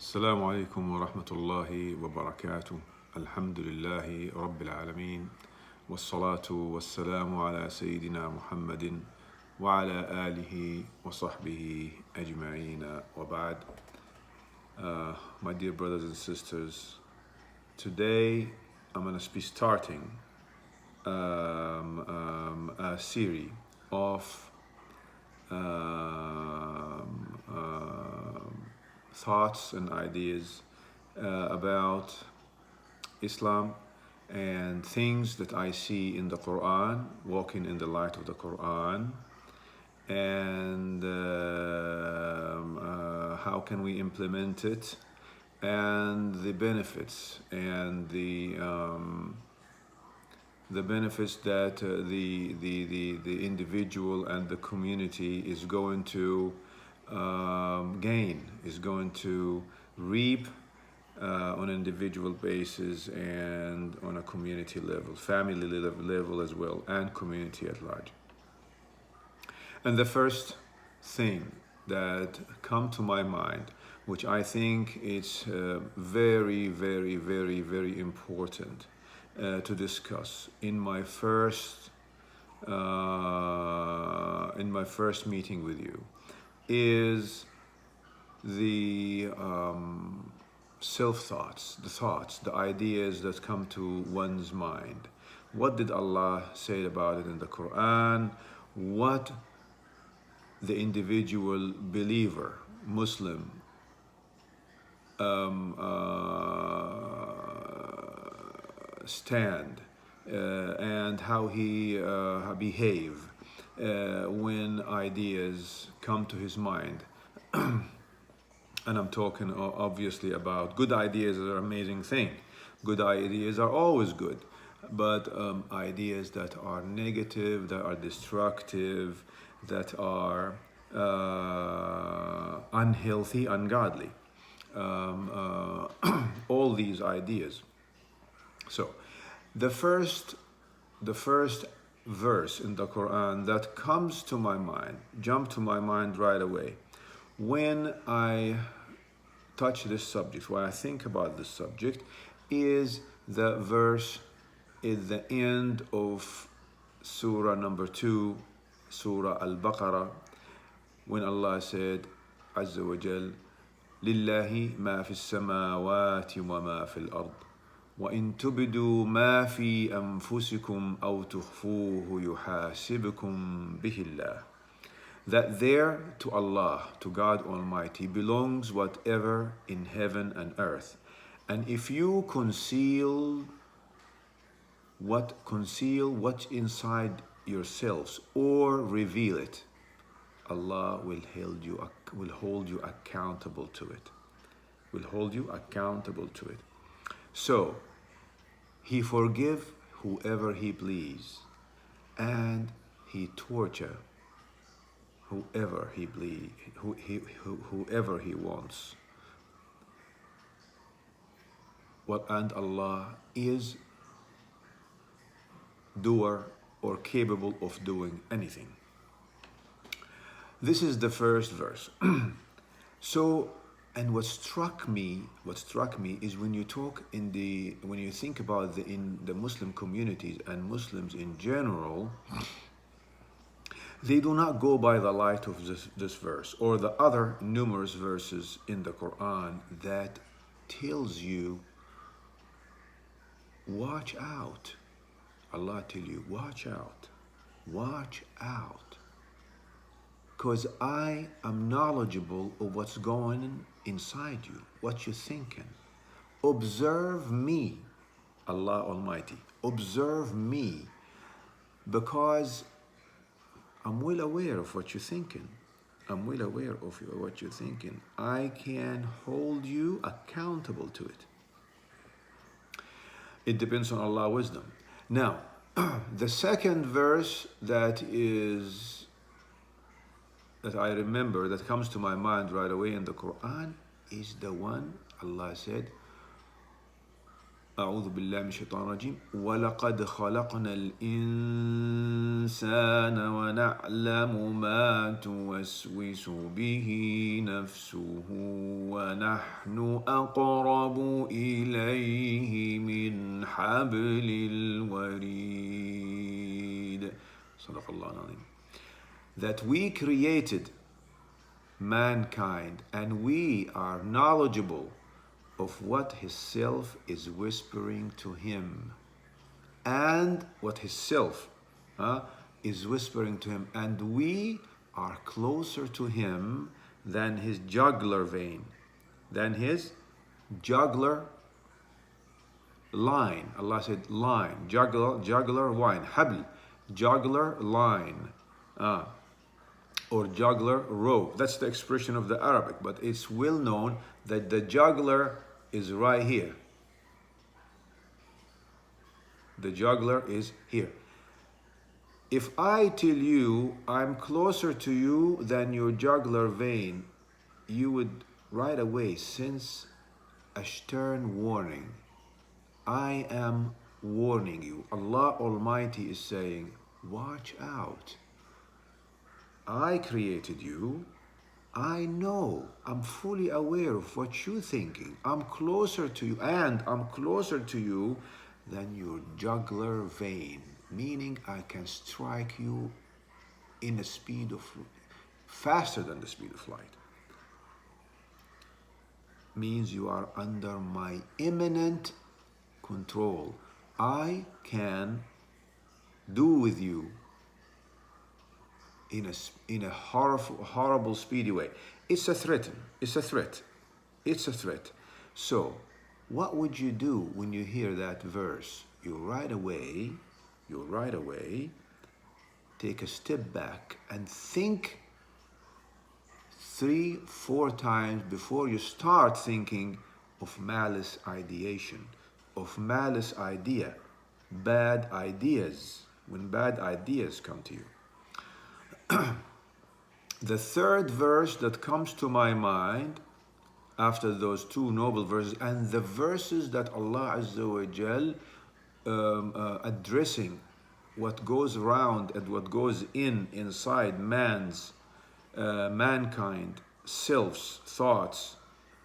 السلام عليكم ورحمة الله وبركاته. الحمد لله رب العالمين، والصلاة والسلام على سيدنا محمد وعلى آله وصحبه أجمعين وبعد. My dear brothers and sisters, today I'm going to be starting a series of thoughts and ideas about Islam and things that I see in the Quran, walking in the light of the Quran, and how can we implement it, and the benefits and the benefits that the individual and the community is going to gain, is going to reap on an individual basis and on a community level, family level as well, and community at large. And the first thing that come to my mind, which I think is very, very, very, very important to discuss in my first meeting with you, is the self-thoughts, the ideas that come to one's mind. What did Allah say about it in the Quran? What the individual believer, Muslim, stand and how he behave when ideas come to his mind. And I'm talking obviously about good ideas are an amazing thing. Good ideas are always good. But ideas that are negative, that are destructive, that are unhealthy, ungodly. All these ideas. So, the first verse in the Quran that comes to my mind, jump to my mind right away, when I touch this subject, when I think about this subject, is the verse at the end of Surah number 2, Surah Al-Baqarah, when Allah said, Azza wa Jal, لله ما في السماوات وما في الأرض وإن تبدوا ما في أنفسكم أو تخفوه يحاسبكم به الله. That there to Allah, to God Almighty, belongs whatever in heaven and earth. And if you conceal what's inside yourselves or reveal it, Allah will hold you accountable to it. Will hold you accountable to it. So, He forgive whoever He please, and He torture whoever He whoever He wants. And Allah is doer or capable of doing anything. This is the first verse. So, and what struck me is when you think about in the Muslim communities and Muslims in general, they do not go by the light of this verse or the other numerous verses in the Quran that tells you, watch out. Allah tell you, watch out. Because I am knowledgeable of what's going on inside you, what you're thinking. Observe me, Allah Almighty. Observe me, because I'm well aware of what you're thinking. I can hold you accountable to it. It depends on Allah's wisdom. Now, the second verse that I remember, that comes to my mind right away in the Quran, is the one Allah said, أعوذ بالله من الشيطان الرجيم ولقد خلقنا الإنسان ونعلم ما توسوس به نفسه ونحن أقرب إليه من حبل الوريد صدق الله العظيم. That we created mankind and we are knowledgeable of what his self is whispering to him and what his self is whispering to him, and we are closer to him than his jugular vein, than his jugular line. Allah said line, jugular line, habl, jugular line, or jugular rope. That's the expression of the Arabic, but it's well known that the jugular is right here. The jugular is here. If I tell you I'm closer to you than your jugular vein, you would right away sense a stern warning. I am warning you. Allah Almighty is saying, watch out. I created you. I know, I'm fully aware of what you're thinking. I'm closer to you, and I'm closer to you than your jugular vein, meaning I can strike you in a speed of, faster than the speed of light. Means you are under my imminent control. I can do with you in a horrible, speedy way. It's a threat. It's a threat. It's a threat. So, what would you do when you hear that verse? You right away take a step back and think 3-4 times before you start thinking of malice ideation, of malice idea, bad ideas, when bad ideas come to you. The third verse that comes to my mind after those two noble verses, and the verses that Allah Azza wa Jal addressing what goes around and what goes inside mankind, selves, thoughts,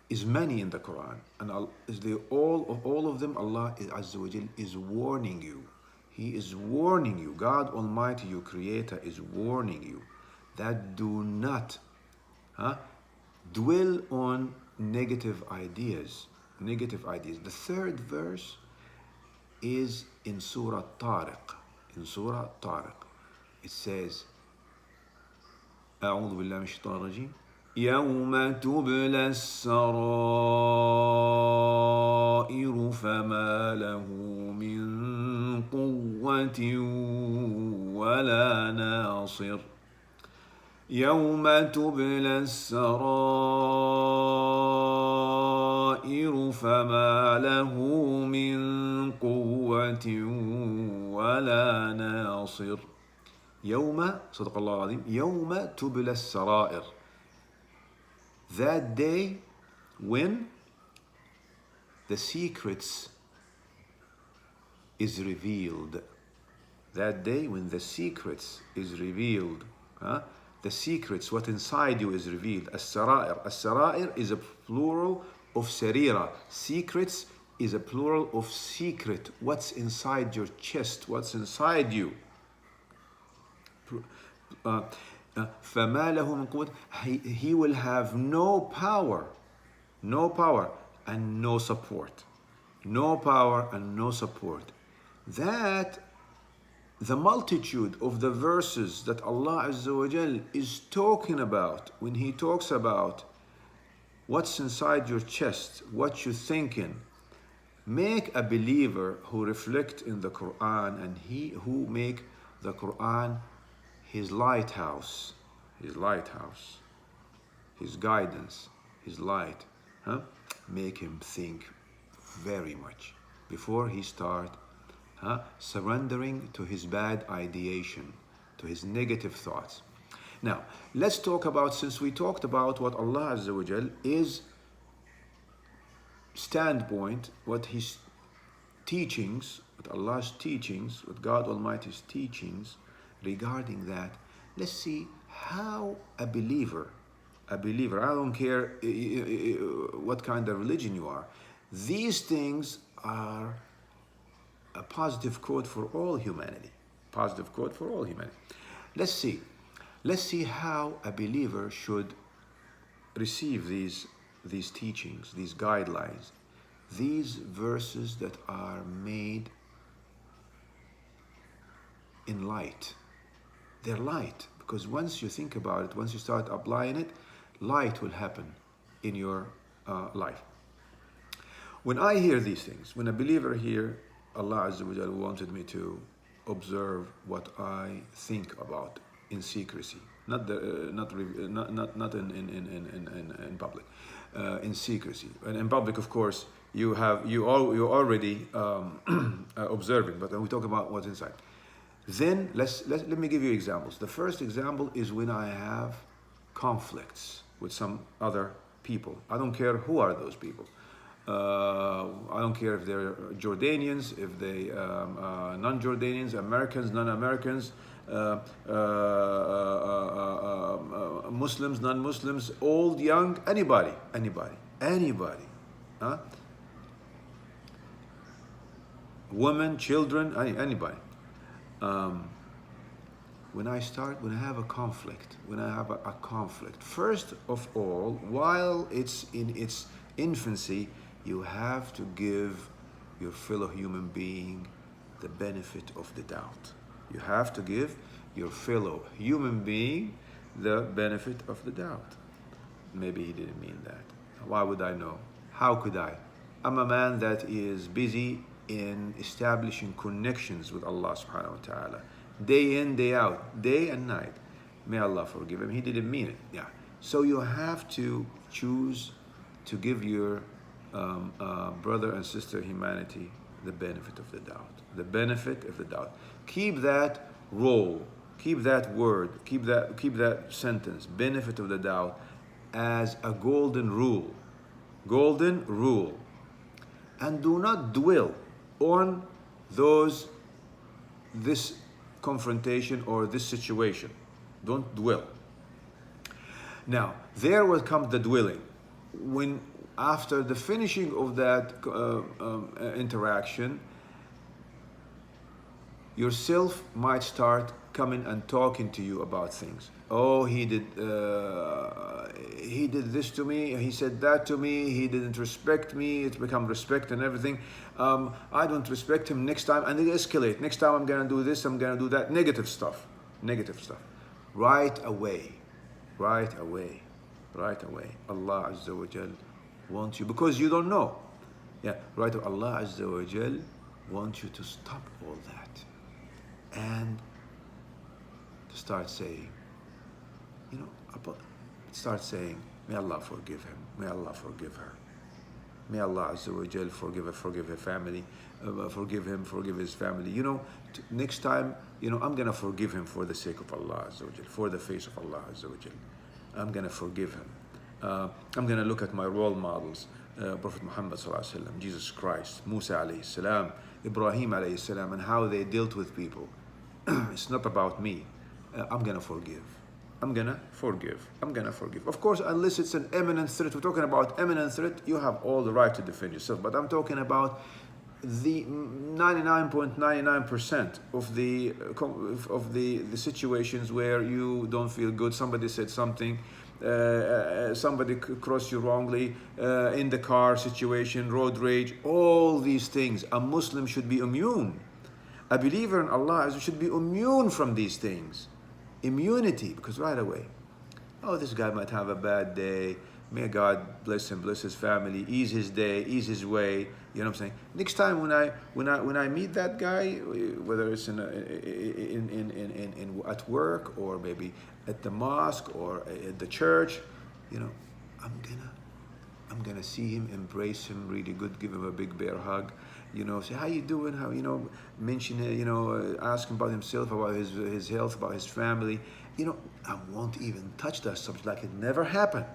is many in the Quran, and all of them Allah Azza wa Jal is warning you. He is warning you. God Almighty, your Creator, is warning you that do not dwell on negative ideas. The third verse is in Surah Tariq. In Surah Tariq, it says, أعوذ بالله من الشيطان الرجيم يوم تبلى السرائر فما له من قوة ولا ناصر يوم تبلى السرائر فما له من قوة ولا ناصر يوم صدق الله العظيم يوم تبلى السرائر. That day when the secrets is revealed. That day when the secrets is revealed. The secrets, what inside you is revealed. As-sarair. As-sarair is a plural of sarira. Secrets is a plural of secret. What's inside your chest? What's inside you? فَمَا لَهُ مِنْ قُوَّةٍ. He will have no power and no support. No power and no support. That the multitude of the verses that Allah Azza wa Jal is talking about when He talks about what's inside your chest, what you're thinking, make a believer who reflect in the Quran and he who make the Quran his lighthouse, his guidance, his light, make him think very much before he start surrendering to his bad ideation, to his negative thoughts. Now, let's talk about, since we talked about what Allah Azza wa Jal is standpoint, what His teachings, with Allah's teachings, with God Almighty's teachings regarding that, let's see how a believer, I don't care what kind of religion you are, these things are a positive code for all humanity. Positive code for all humanity. Let's see how a believer should receive these teachings, these guidelines, these verses that are made in light. They're light, because once you think about it, once you start applying it, light will happen in your life. When I hear these things, when a believer here, Allah Azza wa Jalla wanted me to observe what I think about in secrecy, not in public, in secrecy. And in public, of course, you're already observing, but then we talk about what's inside. Then let me give you examples. The first example is when I have conflicts with some other people. I don't care who are those people. I don't care if they're Jordanians, if they non-Jordanians, Americans, non-Americans, Muslims, non-Muslims, old, young, anybody. Huh? Women, children, anybody. When I have a conflict, first of all, while it's in its infancy, you have to give your fellow human being the benefit of the doubt. You have to give your fellow human being the benefit of the doubt. Maybe he didn't mean that. Why would I know? How could I? I'm a man that is busy in establishing connections with Allah subhanahu wa ta'ala. Day in, day out, day and night. May Allah forgive him. He didn't mean it. Yeah. So you have to choose to give your brother and sister humanity the benefit of the doubt. The benefit of the doubt. Keep that role, keep that word, keep that sentence, benefit of the doubt, as a golden rule. Golden rule. And do not dwell on this confrontation or this situation. Don't dwell. Now, there will come the dwelling. When after the finishing of that interaction, yourself might start coming and talking to you about things. Oh, he did this to me, he said that to me, he didn't respect me, it's become respect and everything. I don't respect him next time, and it escalate. Next time I'm gonna do this, I'm gonna do that. Negative stuff. Right away. Allah Azza wa Jal wants you, because you don't know. Yeah, right. Allah Azza wa Jal wants you to stop all that and to start saying, may Allah forgive him, may Allah forgive her, may Allah Azza wa Jal forgive her family, forgive him, forgive his family. Next time, I'm gonna forgive him for the sake of Allah Azza wa Jal, for the face of Allah Azza wa Jal. I'm gonna forgive him. I'm gonna look at my role models, Prophet Muhammad sallallahu alaihi wasallam, Jesus Christ, Musa alayhi salam, Ibrahim alayhi salam, and how they dealt with people. It's not about me. I'm gonna forgive. I'm gonna forgive. Of course, unless it's an imminent threat. We're talking about imminent threat. You have all the right to defend yourself. But I'm talking about the 99.99% of the situations where you don't feel good. Somebody said something. Somebody crossed you wrongly, in the car situation, road rage, all these things. A Muslim should be immune. A believer in Allah should be immune from these things. Immunity, because right away, this guy might have a bad day. May God bless him, bless his family, ease his day, ease his way. You know what I'm saying? Next time when I meet that guy, whether it's at work or maybe at the mosque or at the church, I'm gonna see him, embrace him really good, give him a big bear hug, say how you doing, how mention it, ask him about himself, about his health, about his family. I won't even touch that subject like it never happened.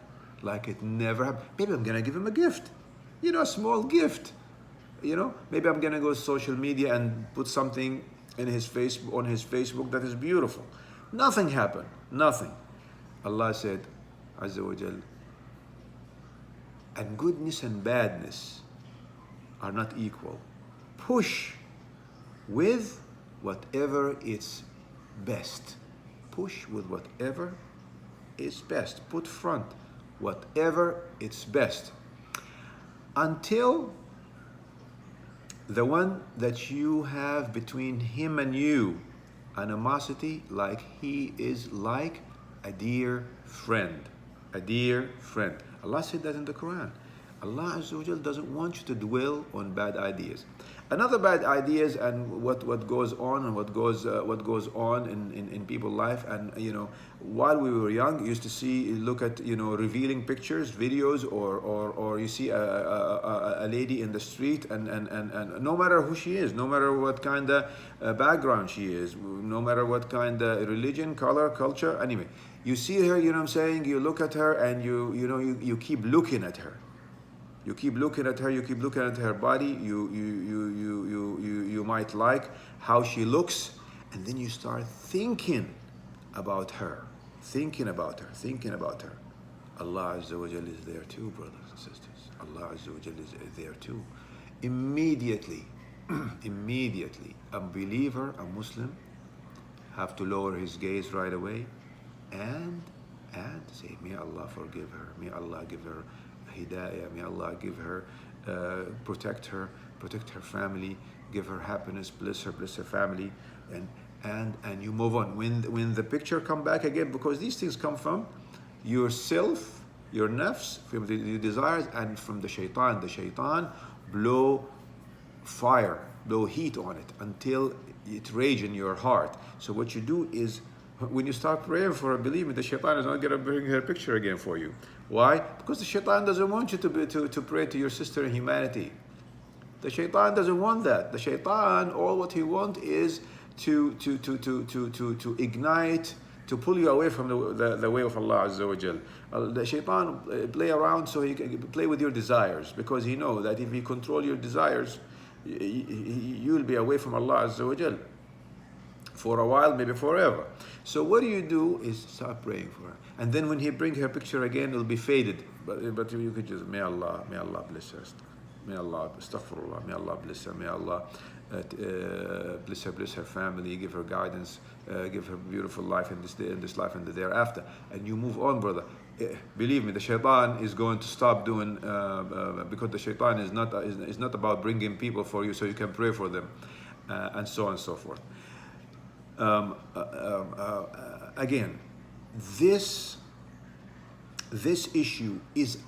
Maybe I'm gonna give him a gift, a small gift. maybe I'm gonna go to social media and put something in his face on his Facebook that is beautiful. Nothing happened. Nothing. Allah said, Azza wa Jal, and goodness and badness are not equal. Push with whatever is best. Push with whatever is best. Put front whatever is best. Until the one that you have between him and you, animosity, like he is like a dear friend. A dear friend. Allah said that in the Quran. Allah Azza wa Jal doesn't want you to dwell on bad ideas. Another bad ideas and what goes on and what goes on in people's life. And while we were young, you used to look at revealing pictures, videos, or you see a lady in the street, and no matter who she is, no matter what kind of background she is, no matter what kind of religion, color, culture, anyway, you see her, what I'm saying, you look at her and you keep looking at her. You keep looking at her, you keep looking at her body, you might like how she looks, and then you start thinking about her. Allah Azza wa Jal is there too, brothers and sisters. Allah Azza wa Jal is there too. Immediately, a believer, a Muslim, have to lower his gaze right away and say, may Allah forgive her, may Allah give her hidayah, may Allah give her, protect her family, give her happiness, bless her family, and you move on. When the picture come back again, because these things come from yourself, your nafs, from the desires, and from the shaitan. The shaitan blow fire, blow heat on it until it rage in your heart. So what you do is, when you start praying for her, believe me, the shaitan is not going to bring her picture again for you. Why? Because the shaitan doesn't want you to pray to your sister in humanity. The shaitan doesn't want that. The shaitan, all what he wants is to ignite, to pull you away from the way of Allah Azza wa Jal. The shaitan play around so he can play with your desires, because he knows that if he control your desires, you will be away from Allah Azza wa Jal for a while, maybe forever. So what do is start praying for her, and then when he bring her picture again, it'll be faded, but you could just, may Allah bless her, may Allah, astaghfirullah, may Allah bless her, may Allah bless her family, give her guidance, give her beautiful life in this life and the thereafter, and you move on, brother. Believe me, the shaitan is going to stop doing, because the shaitan is not about bringing people for you so you can pray for them, and so on and so forth. Again, this issue is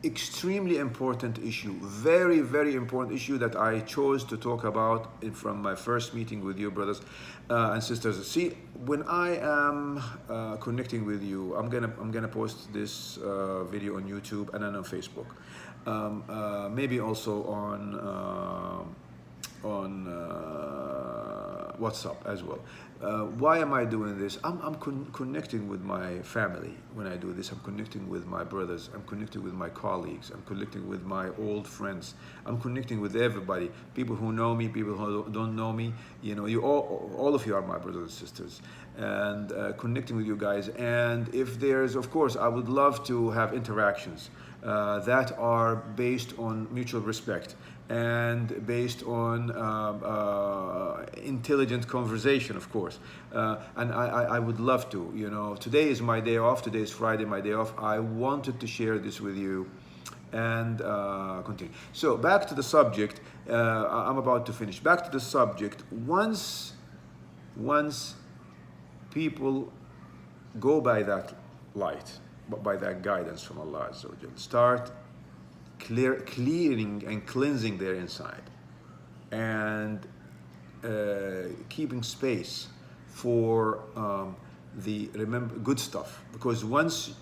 extremely important issue, very, very important issue that I chose to talk about from my first meeting with you, brothers and sisters. See, when I am connecting with you, I'm gonna post this video on YouTube and then on Facebook, maybe also on WhatsApp as well. Why am I doing this? I'm connecting with my family when I do this. I'm connecting with my brothers. I'm connecting with my colleagues. I'm connecting with my old friends. I'm connecting with everybody. People who know me, people who don't know me. You all of you are my brothers and sisters. And connecting with you guys. And if there's, of course, I would love to have interactions that are based on mutual respect and based on intelligent conversation, of course. And I would love to. Today is my day off. Today is Friday, my day off. I wanted to share this with you and continue. So back to the subject. I'm about to finish. Back to the subject. Once people go by that light, by that guidance from Allah Azza wa Jal, start clearing and cleansing their inside, and keeping space for remember good stuff, because once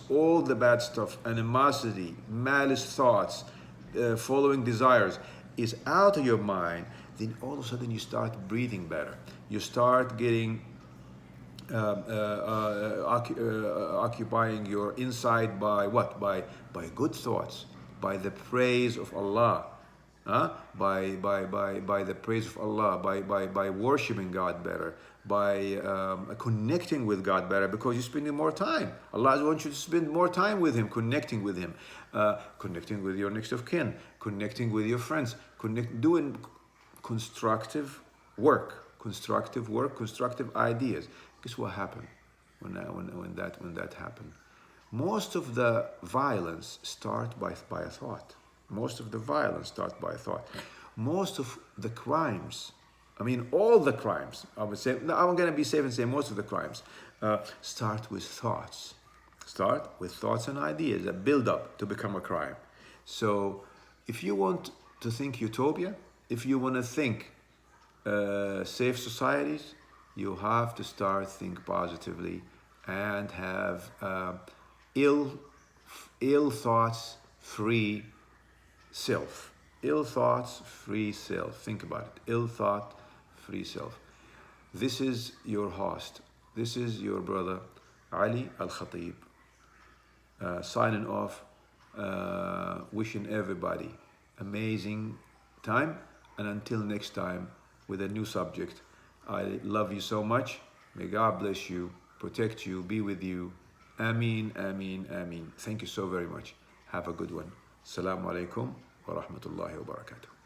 all the bad stuff, animosity, malice thoughts, following desires is out of your mind, then all of a sudden you start breathing better. You start getting occupying your inside by what? By good thoughts, by the praise of Allah, by the praise of Allah, by worshiping God better, by connecting with God better, because you're spending more time. Allah wants you to spend more time with Him, connecting with Him, connecting with your next of kin, connecting with your friends, doing constructive work, constructive ideas. Guess what happened when that happened? Most of the violence starts by a thought. Most of the violence starts by a thought. Most of the crimes, I mean, all the crimes, I would say, no, I'm going to be safe and say most of the crimes start with thoughts. Start with thoughts and ideas that build up to become a crime. So if you want to think utopia, if you want to think safe societies, you have to start think positively and have ill thoughts free self. Ill thoughts free self. Think about it. Ill thought free self. This is your host. This is your brother Ali Al Khatib, signing off, wishing everybody amazing time, and until next time with a new subject. I love you so much. May God bless you, protect you, be with you. Ameen, ameen, ameen. Thank you so very much. Have a good one. Assalamu alaikum wa rahmatullahi wa barakatuh.